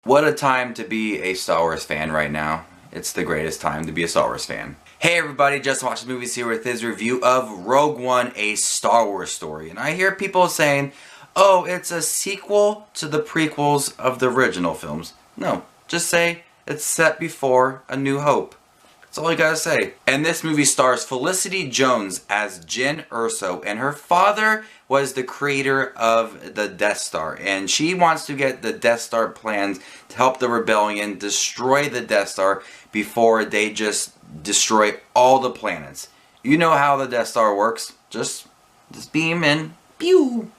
What a time to be a Star Wars fan right now. It's the greatest time to be a Star Wars fan. Hey everybody, Just Watch the Movies here with his review of Rogue One, a Star Wars story. And I hear people saying, oh, it's a sequel to the prequels of the original films. No, just say it's set before A New Hope. That's all you gotta say. And this movie stars Felicity Jones as Jyn Erso, and her father was the creator of the Death Star, and she wants to get the Death Star plans to help the rebellion destroy the Death Star before they just destroy all the planets. You know how the Death Star works. Just beam and pew,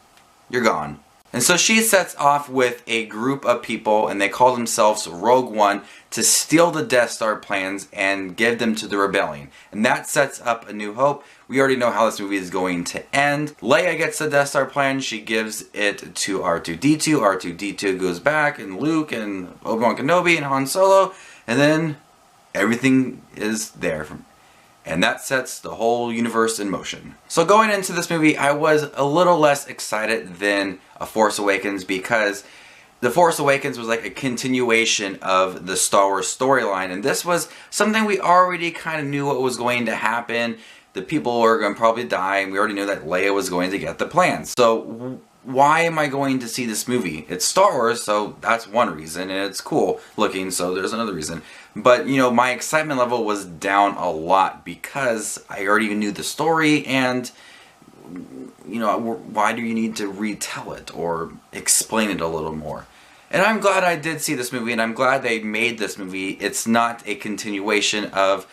you're gone. And so she sets off with a group of people, and they call themselves Rogue One, to steal the Death Star plans and give them to the rebellion. And that sets up A New Hope. We already know how this movie is going to end. Leia gets the Death Star plan, she gives it to R2-D2, R2-D2 goes back, and Luke, and Obi-Wan Kenobi, and Han Solo, and then everything is there. And that sets the whole universe in motion. So going into this movie, I was a little less excited than A Force Awakens, because The Force Awakens was like a continuation of the Star Wars storyline, and this was something we already kind of knew what was going to happen. The people were going to probably die, and we already knew that Leia was going to get the plans. So why am I going to see this movie? It's Star Wars, so that's one reason, and it's cool looking, so there's another reason. But, you know, my excitement level was down a lot because I already knew the story, and, you know, why do you need to retell it or explain it a little more? And I'm glad I did see this movie, and I'm glad they made this movie. It's not a continuation of,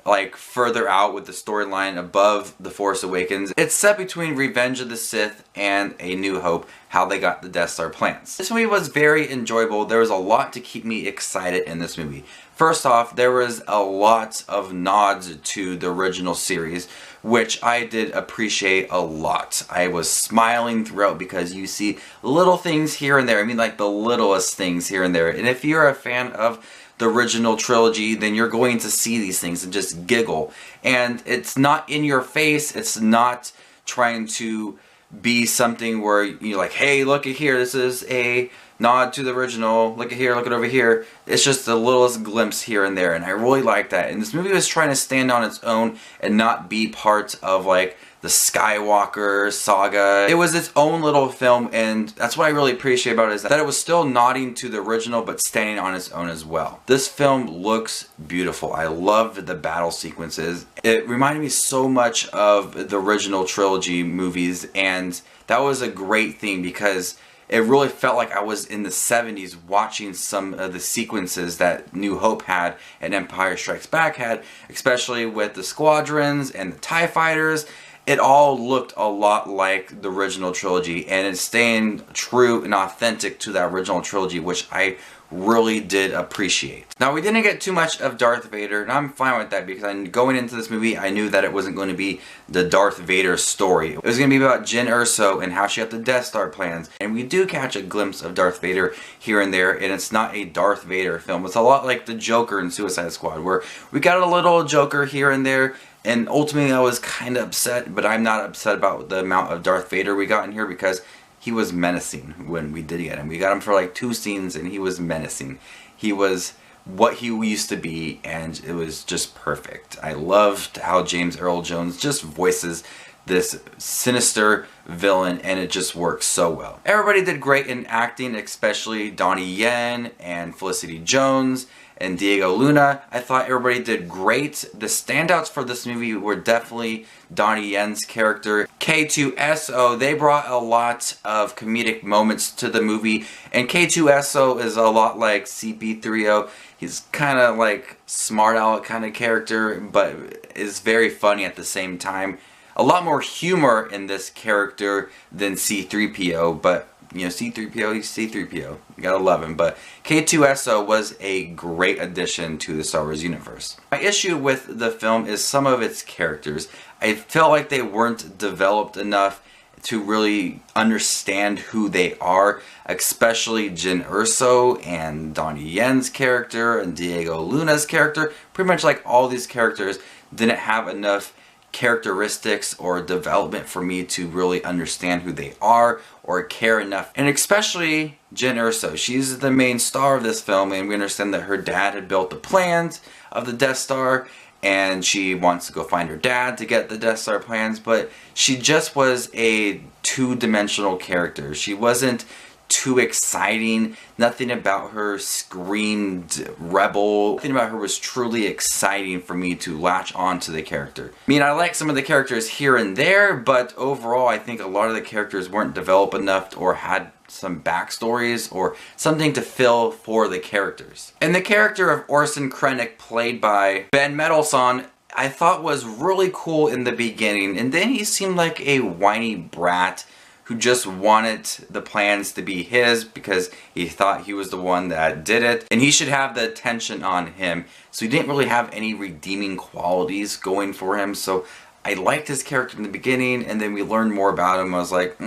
like, further out with the storyline above The Force Awakens. It's set between Revenge of the Sith and A New Hope, how they got the Death Star plans. This movie was very enjoyable. There was a lot to keep me excited in this movie. First off, there was a lot of nods to the original series, which I did appreciate a lot. I was smiling throughout because you see little things here and there. I mean, like the littlest things here and there. And if you're a fan of the original trilogy, then you're going to see these things and just giggle. And it's not in your face. It's not trying to be something where you're like, hey, look at here, this is a nod to the original, look at here, look at over here. It's just the littlest glimpse here and there, and I really like that. And this movie was trying to stand on its own and not be part of like the Skywalker saga. It was its own little film, and that's what I really appreciate about it, is that it was still nodding to the original but standing on its own as well. This film looks beautiful. I loved the battle sequences. It reminded me so much of the original trilogy movies, and that was a great thing because it really felt like I was in the 70s watching some of the sequences that New Hope had and Empire Strikes Back had, especially with the squadrons and the TIE fighters. It all looked a lot like the original trilogy, and it's staying true and authentic to that original trilogy, which I really did appreciate. Now, we didn't get too much of Darth Vader, and I'm fine with that because going into this movie, I knew that it wasn't going to be the Darth Vader story. It was going to be about Jyn Erso and how she got the Death Star plans, and we do catch a glimpse of Darth Vader here and there, and it's not a Darth Vader film. It's a lot like the Joker in Suicide Squad, where we got a little Joker here and there. And ultimately I was kind of upset, but I'm not upset about the amount of Darth Vader we got in here because he was menacing when we did get him. We got him for like 2 scenes and he was menacing. He was what he used to be, and it was just perfect. I loved how James Earl Jones just voices this sinister villain, and it just works so well. Everybody did great in acting, especially Donnie Yen and Felicity Jones and Diego Luna. I thought everybody did great. The standouts for this movie were definitely Donnie Yen's character. K2SO, they brought a lot of comedic moments to the movie, and K2SO is a lot like CP3O. He's kind of like smart aleck kind of character, but is very funny at the same time. A lot more humor in this character than C3PO, but you know, C3PO, he's C3PO. You gotta love him. But K2SO was a great addition to the Star Wars universe. My issue with the film is some of its characters. I felt like they weren't developed enough to really understand who they are, especially Jyn Erso and Donnie Yen's character and Diego Luna's character. Pretty much like all these characters didn't have enough characteristics or development for me to really understand who they are or care enough. And especially Jyn Erso. She's the main star of this film, and we understand that her dad had built the plans of the Death Star, and she wants to go find her dad to get the Death Star plans, but she just was a two-dimensional character. She wasn't too exciting. Nothing about her screamed rebel. Nothing about her was truly exciting for me to latch on to the character. I mean, I like some of the characters here and there, but overall I think a lot of the characters weren't developed enough or had some backstories or something to fill for the characters. And the character of Orson Krennic, played by Ben Mendelsohn, I thought was really cool in the beginning, and then he seemed like a whiny brat who just wanted the plans to be his because he thought he was the one that did it, and he should have the attention on him. So he didn't really have any redeeming qualities going for him. So I liked his character in the beginning, and then we learned more about him. I was like,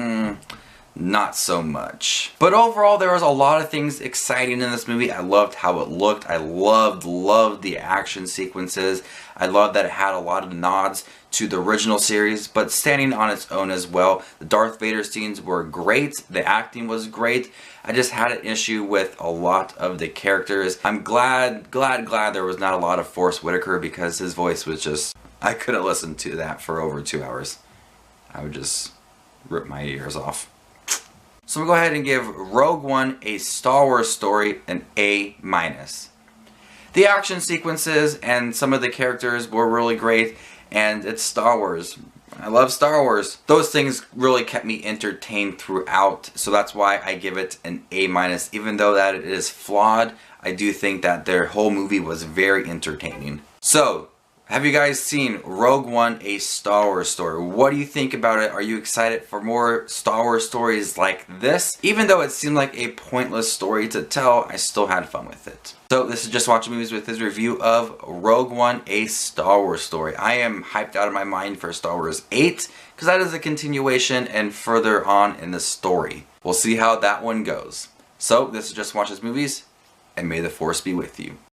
not so much. But overall, there was a lot of things exciting in this movie. I loved how it looked. I loved the action sequences. I loved that it had a lot of nods to the original series, but standing on its own as well. The Darth Vader scenes were great. The acting was great. I just had an issue with a lot of the characters. I'm glad there was not a lot of Forrest Whitaker, because his voice was just, I couldn't listen to that for over 2 hours. I would just rip my ears off. So we'll go ahead and give Rogue One, a Star Wars story, an A-. The action sequences and some of the characters were really great, and it's Star Wars. I love Star Wars. Those things really kept me entertained throughout, so that's why I give it an A-. Even though that it is flawed, I do think that their whole movie was very entertaining. So, have you guys seen Rogue One, a Star Wars story? What do you think about it? Are you excited for more Star Wars stories like this? Even though it seemed like a pointless story to tell, I still had fun with it. So this is Just Watching Movies with his review of Rogue One, a Star Wars story. I am hyped out of my mind for Star Wars 8, because that is a continuation and further on in the story. We'll see how that one goes. So this is Just Watch Movies, and may the Force be with you.